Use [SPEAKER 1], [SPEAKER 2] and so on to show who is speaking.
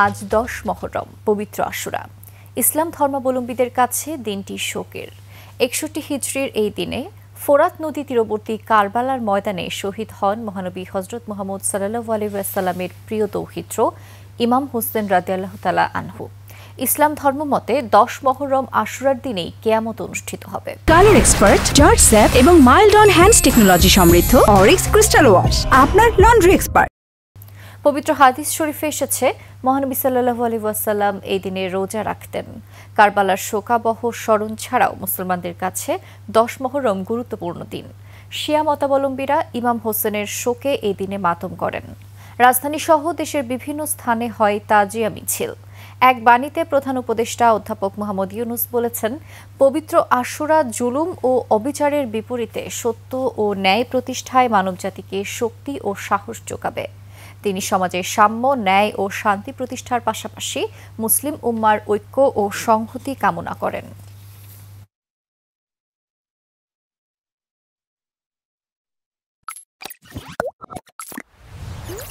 [SPEAKER 1] আজ 10 মহরম পবিত্র আশুরা। ইসলাম ধর্মাবলম্বীদের কাছে দিনটি শোকের। 61 হিজরির এই দিনে ফোরাত নদী তীরবর্তী কারবালার ময়দানে শহীদ হন মহানবী হযরত মুহাম্মদ সাল্লাল্লাহু আলাইহি ওয়াসাল্লামের প্রিয় দৌহিত্র ইমাম হোসেন রাদিয়াল্লাহু তাআলা আনহু। ইসলাম ধর্ম মতে 10 মহরম আশুরার দিনেই কিয়ামত অনুষ্ঠিত হবে।
[SPEAKER 2] কালার এক্সপার্ট জর্জ স্যাপ এবং মাইল্ড অন হ্যান্ডস টেকনোলজি সমৃদ্ধ অরিক্স ক্রিস্টাল ওয়াশ আপনার লন্ড্রি এক্সপার্ট।
[SPEAKER 1] পবিত্র হাদিস শরীফে এসেছে, মহানবী সাল্লাল্লাহু আলাইহি ওয়াসাল্লাম এই দিনে রোজা রাখতেন। কারবালার শোকাবহ স্মরণ ছাড়াও মুসলমানদের কাছে 10 মহরম গুরুত্বপূর্ণ দিন। শিয়া মতাবলম্বীরা ইমাম হোসেনের শোকে এই দিনে মাতম করেন। রাজধানী সহ দেশের বিভিন্ন স্থানে হয় তাজিয়া মিছিল। এক বাণীতে প্রধান উপদেষ্টা অধ্যাপক মোহাম্মদ ইউনুস বলেছেন, পবিত্র আশুরা জুলুম ও অবিচারের বিপরীতে সত্য ও ন্যায় প্রতিষ্ঠায় মানবজাতিকে শক্তি ও সাহস যোগাবে। তিনি সমাজের সাম্য, ন্যায় ও শান্তি প্রতিষ্ঠার পাশাপাশি মুসলিম উম্মার ঐক্য ও সংহতি কামনা করেন।